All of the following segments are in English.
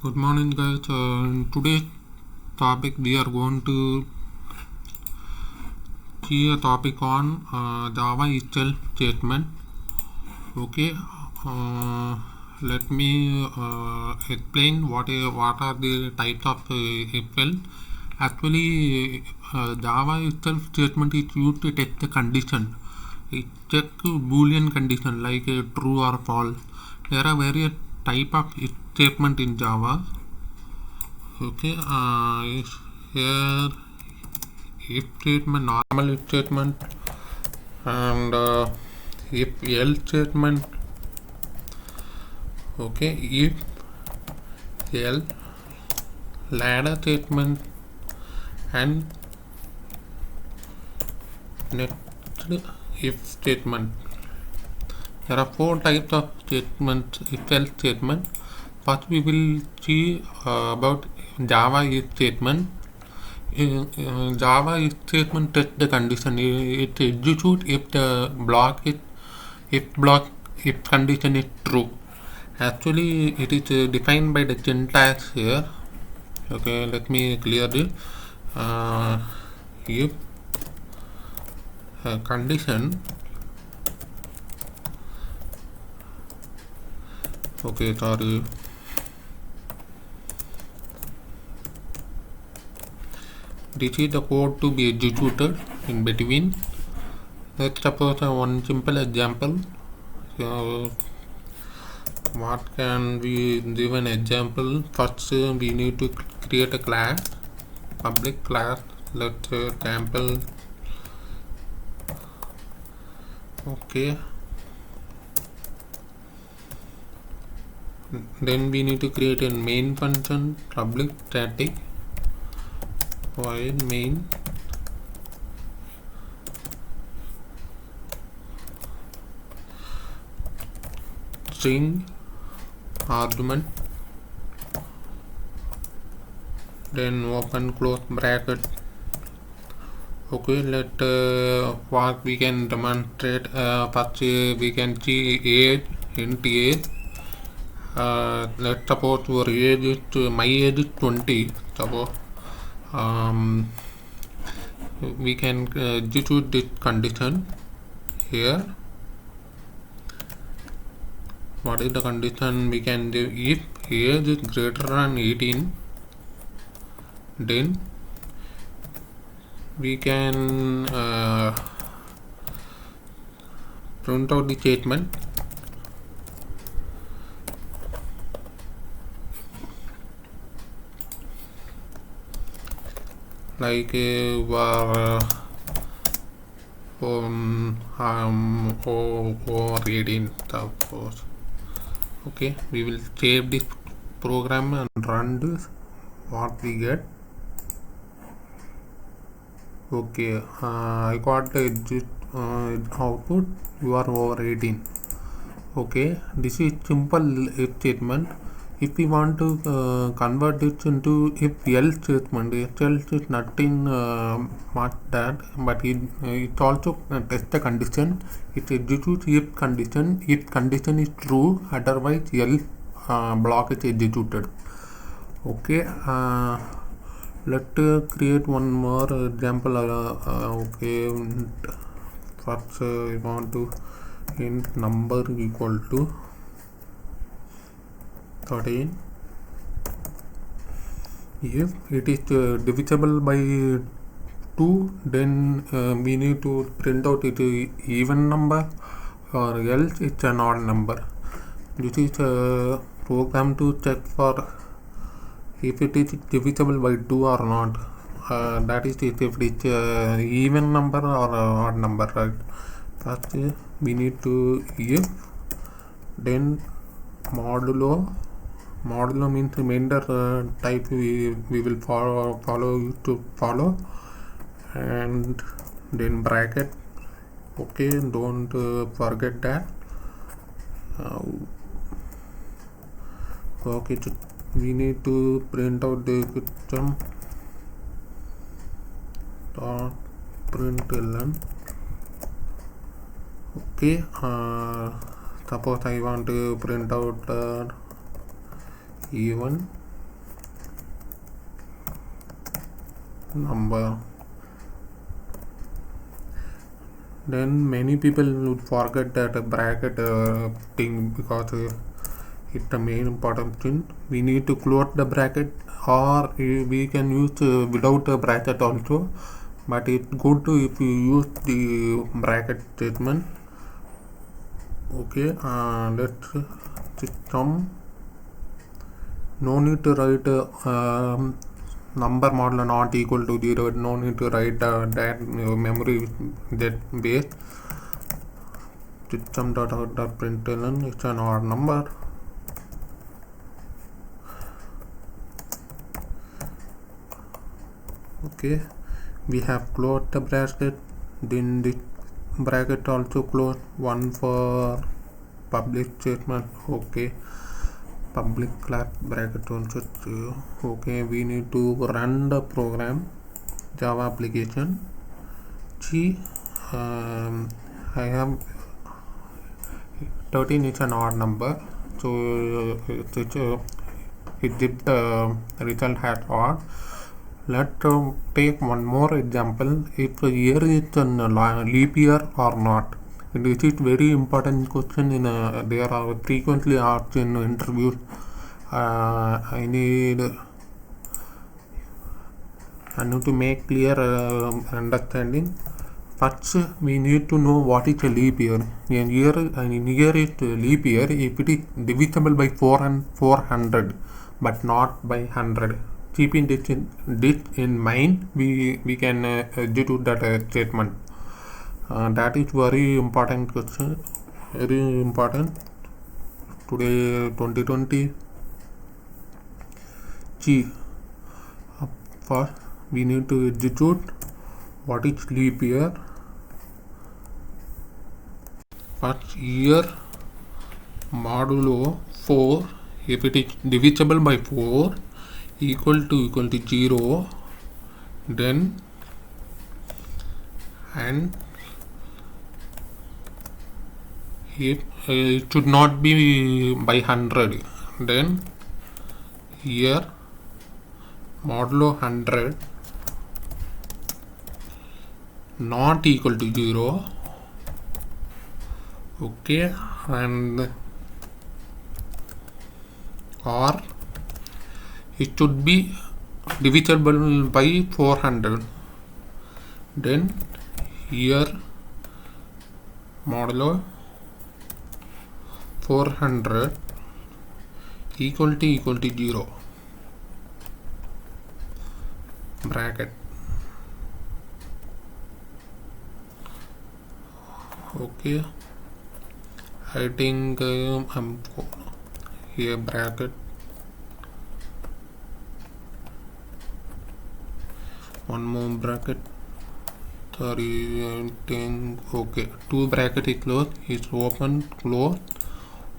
Good morning, guys. In today's topic, we are going to see a topic on Java itself statement. Okay, let me explain what are the types of if-else. Actually, Java itself statement is used to test the condition. It checks Boolean condition like true or false. There are various type of if statement in Java. Okay, here if statement, normal if statement, and if else statement. Okay, if else, ladder statement, and next if statement. There are four types of statements, if else statement. First, we will see about Java if statement. Java if statement test the condition. It executes if the if condition is true. Actually, it is defined by the syntax here. Okay, let me clear this. If condition. Okay, sorry. This is the code to be executed in between. Let's suppose one simple example. So, what can we give an example? First, we need to create a class, public class. Let's sample. Okay. Then we need to create a main function, public static, void main. String argument, then open close bracket. Okay, let what we can demonstrate. First we can see age, int age. Let's suppose your age is my age is 20. Suppose we can execute this condition here. What is the condition? We can do if age is greater than 18, then we can print out the statement like or 18, suppose. Okay, we will save this program and run this. What we get? Okay, I got the output. You are over 18. Okay, this is simple if statement. If we want to convert it into if else statement, if else is nothing much that, but it also tests the condition. It executes if condition. If condition is true, otherwise else block is executed. Okay, let's create one more example. Okay, first we want to int number equal to 13. If it is divisible by 2, then we need to print out it even number, or else it's an odd number. This is a program to check for if it is divisible by 2 or not. That is if it is even number or odd number, right? First we need to if, then modulo means remainder type we will follow, and then bracket. Okay, don't forget that. Okay, we need to print out the system dot println. Okay, suppose I want to print out even number. Then many people would forget that bracket thing because it's the main important thing. We need to close the bracket, or we can use without a bracket also, but it's good to if you use the bracket statement. Okay, let's system. No need to write number model not equal to 0. No need to write that memory that base. System.out.println it's an odd number. Okay, we have closed the bracket. Then the bracket also closed. One for public statement. Okay, public class bracket also. Okay, we need to run the program. Java application. I have 13 is an odd number, so it did the result has odd. Let's take one more example. If the year is a leap year or not. This is very important question in they are frequently asked in interviews. I need to make clear understanding. First, we need to know what is a leap year. A year is leap year if it is divisible by 400, but not by 100. Keeping this in mind, we can execute that statement. That is very important question. Very important. Today, 2020. First, we need to execute what is leap year. First, year modulo 4, if it is divisible by 4 equal to 0, then and if it should not be by 100, then year modulo 100 not equal to 0. Okay, and or it should be divisible by 400, then here modulo 400 equal to 0 bracket. Okay, I think I'm here bracket. One more bracket. Sorry, I think okay. Two bracket is closed. It's open, close,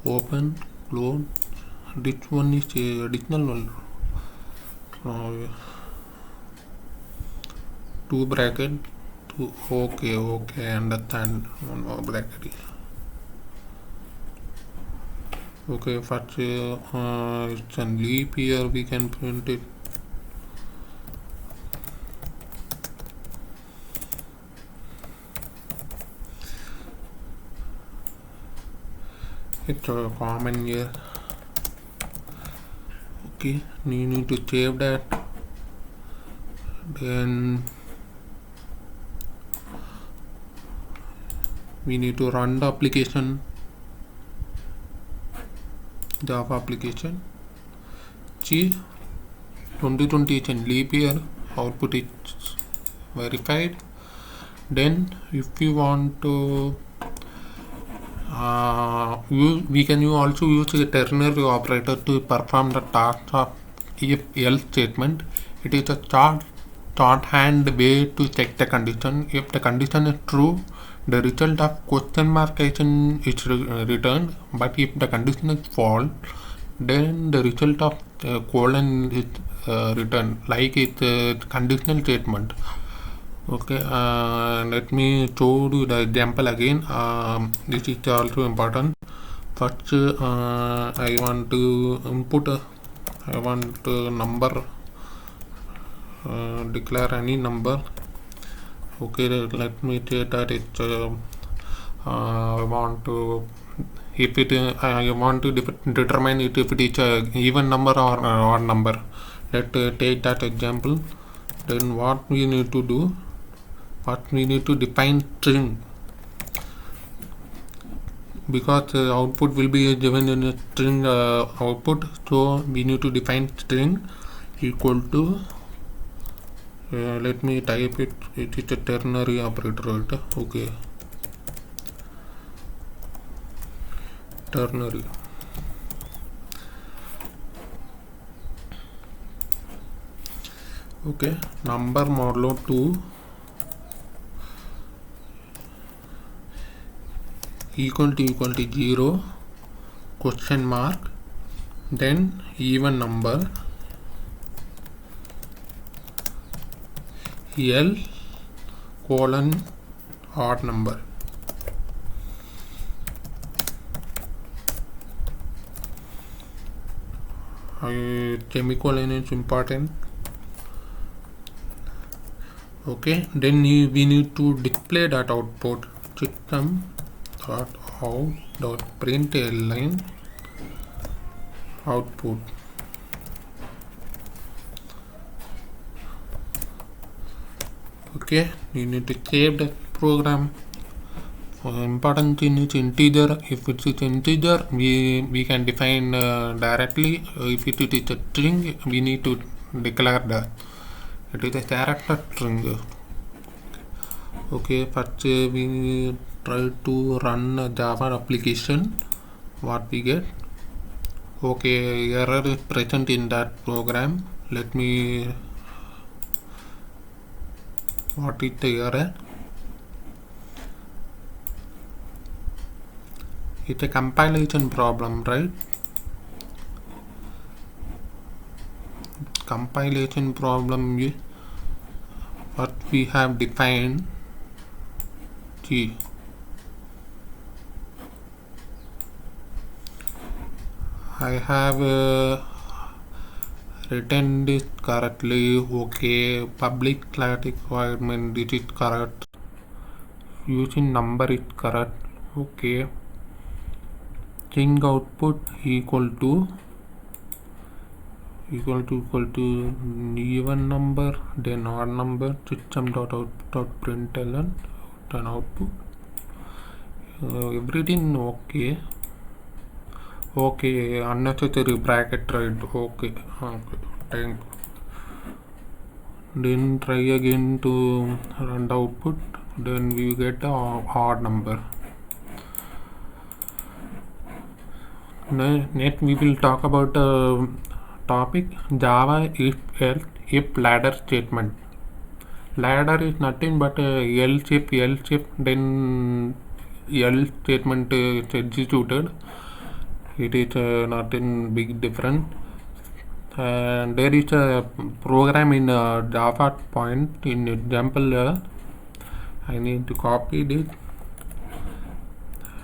open, close. This one is additional one. Two bracket. Okay, understand. One more bracket. Okay, first it's a leap year. We can print it. It's a common year. Okay, you need to save that. Then we need to run the application, Java application. 2020 is a leap year. Output is verified. Then if you want to we can also use a ternary operator to perform the task of if else statement. It is a shorthand way to check the condition. If the condition is true, the result of question mark is returned, but if the condition is false, then the result of colon is returned, like it's a conditional statement. Okay, let me show you the example again. This is also important. First, I want to input I want number declare any number. Okay, let me say that it's I want to determine it if it is a even number or odd number. Let's take that example. Then what we need to do, we need to define string, because output will be given in a string output, so we need to define string equal to let me type it. It is a ternary operator, right? Okay, ternary. Okay, number modulo 2 equal to 0 question mark, then even number L colon odd number. Semicolon is important. Okay, then we need to display that output. System.out.println output. Okay, you need to save the program. Important thing is integer. If it is integer, we can define directly. If it is a string, we need to declare that it is a character string. Okay, first we try to run a Java application. What we get? Okay, error is present in that program. Let me. What is the error? It's a compilation problem, right? Compilation problem is what we have defined. G. I have written this correctly. Okay, public class requirement, this is correct. Using number is correct. Okay, string output equal to even number, then odd number, system.out.println then output. Everything okay. Okay, unnecessary bracket, right? Okay, thank you. Then try again to run the output. Then we get the odd number. Next we will talk about topic Java if ladder statement. Ladder is nothing but else if then else statement is executed. It is nothing big different. There is a program in Java point in example. I need to copy this.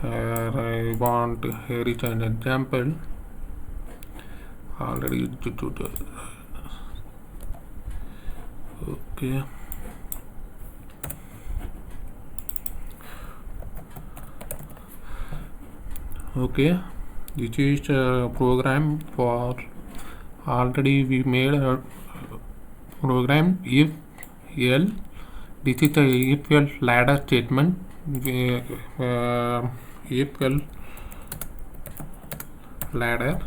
I want here is an example already executed. Okay. Okay, this is a program for already we made a program if L. This is a if L ladder statement. If L ladder.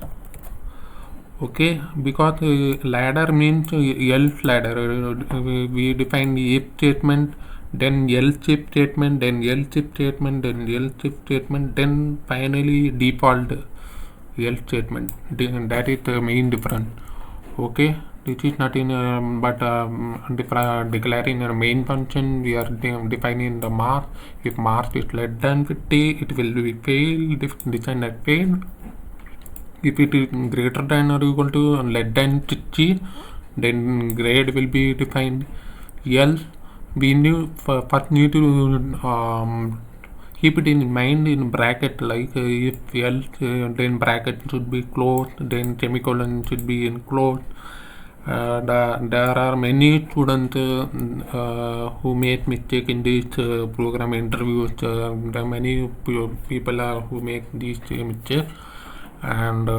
Okay, because ladder means else ladder. We define if statement, then else if statement, then else if statement, then else if statement, then finally default else statement. That is the main difference. Okay, this is nothing but declaring a main function. We are defining the mark. If mark is less than 50, it will be fail. Design as fail. If it is greater than or equal to less than 60, then grade will be defined. Else we first need to keep it in mind in bracket, like if else then bracket should be closed, then semicolon should be enclosed, There are many students who make mistake in this program interviews. There are many people who make these mistakes, and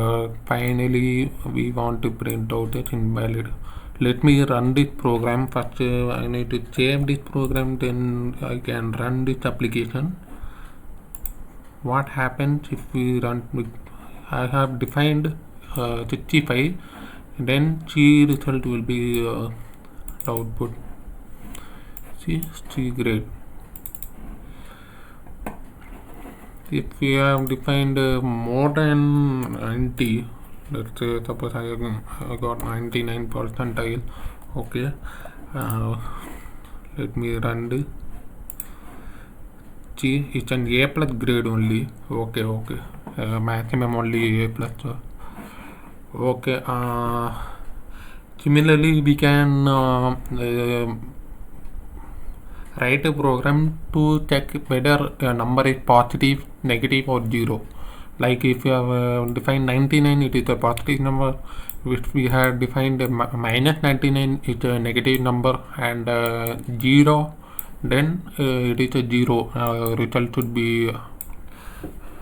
finally we want to print out as invalid. Let me run this program first. I need to save this program, then I can run this application. What happens if we run? I have defined 65, then C result will be output. C grade. If we have defined more than 90, let's say suppose I got 99 percentile. Okay, let me run this. See, it's an A plus grade only. Okay, maximum only A plus. Okay, similarly we can write a program to check whether a number is positive, negative or 0. Like if you have defined 99, it is a positive number. If we have defined minus 99, it's a negative number, and 0, then it is a 0. Result should be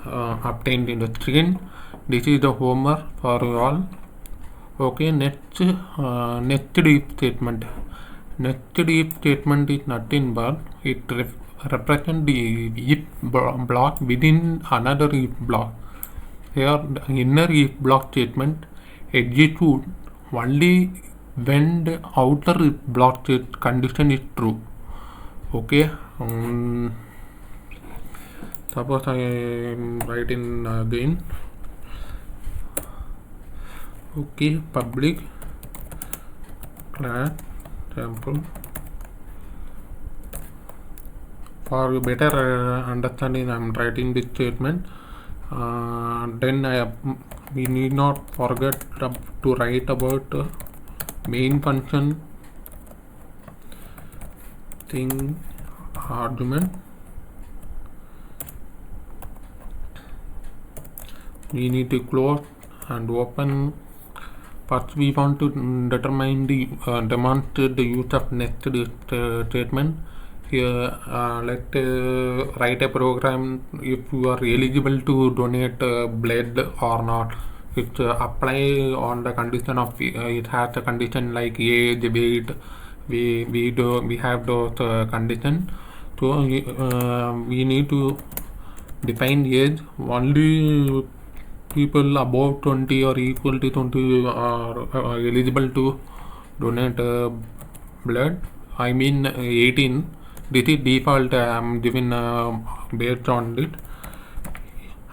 obtained in the screen. This is the homework for you all. Okay, next if statement. Next if statement is nothing but it represents the if block within another if block. Here the inner if block statement execute only when the outer if block state condition is true. Okay, suppose I am writing again. Okay, public class sample. For better understanding, I am writing this statement. Then we need not forget to write about main function thing argument. We need to close and open. First we want to determine the demonstrate the use of next statement. Here let's write a program if you are eligible to donate blood or not. It's apply on the condition of it has a condition like age, weight. We have those conditions. So we need to define age. Only people above 20 or equal to 20 are eligible to donate blood. I mean 18. This is default. I am given based on it.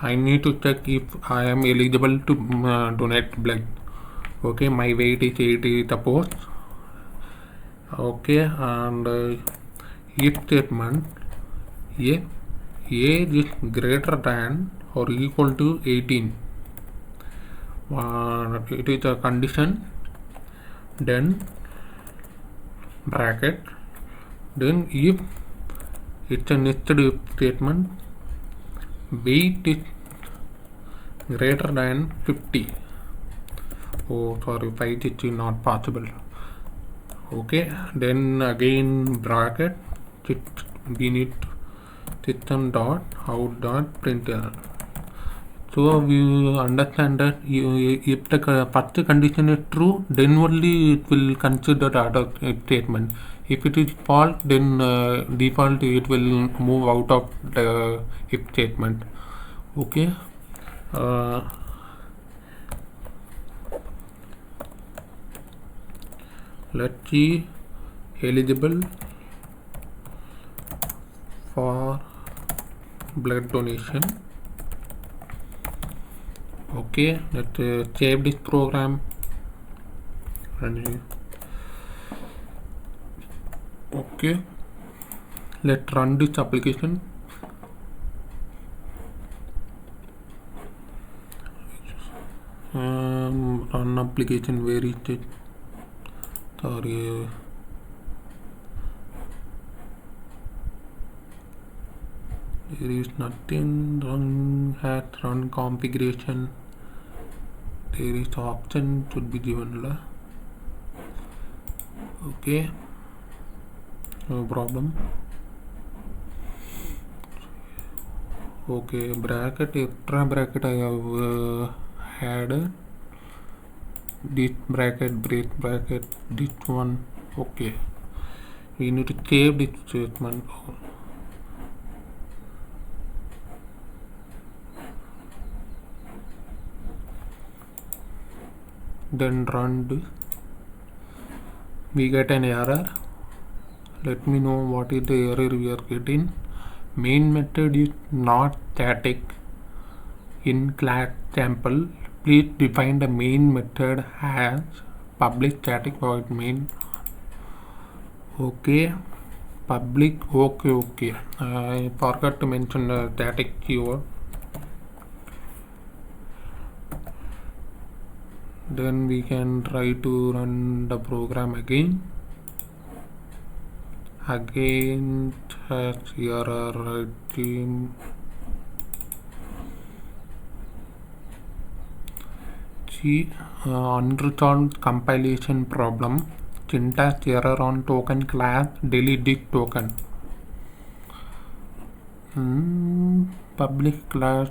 I need to check if I am eligible to donate blood. Okay, my weight is 80 suppose. Okay, and if statement if age is greater than or equal to 18, it is a condition, then bracket, then if it's a nested if statement, weight is greater than 50. Oh sorry, 5 is not possible. Okay, then again bracket, we need system dot out dot println. So we understand that if the first condition is true, then only it will consider the other statement. If it is false, then default it will move out of the if statement. Okay. Let's see eligible for blood donation. Okay, let's save this program. Okay, let's run this application. Run application, where is it? Sorry. There is nothing. Run configuration. There is option should be given. Okay, no problem. Okay, bracket, extra bracket I have had this bracket, this one. Okay, we need to save this statement. Then run this. We get an error. Let me know what is the error we are getting. Main method is not static in class sample. Please define the main method as public static void main. Okay, public. Okay. I forgot to mention the static keyword. Then we can try to run the program again. Has error team. See, unresolved compilation problem. Syntax error on token class. Delete this token. Public class.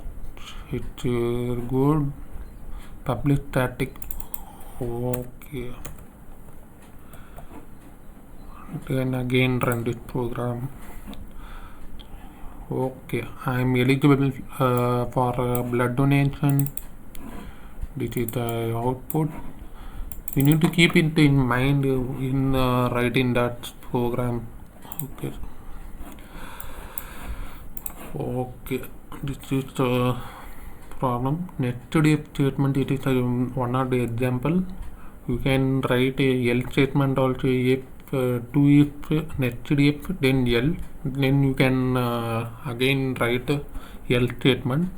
It's good. Public static. Okay. Then again run this program. Okay, I am eligible for blood donation. This is the output. You need to keep it in mind in writing that program. Okay, this is the problem. Next if statement, it is one of the example. You can write a else statement also. If to if nested if then else, then you can again write else statement.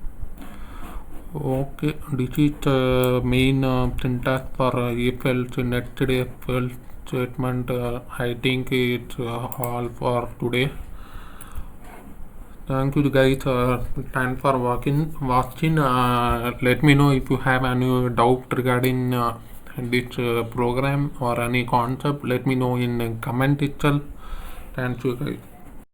Okay, this is the main syntax for if else nested if else statement. I think it's all for today. Thank you guys. Thanks for watching. Let me know if you have any doubt regarding this program or any concept. Let me know in the comment itself. Thank you guys.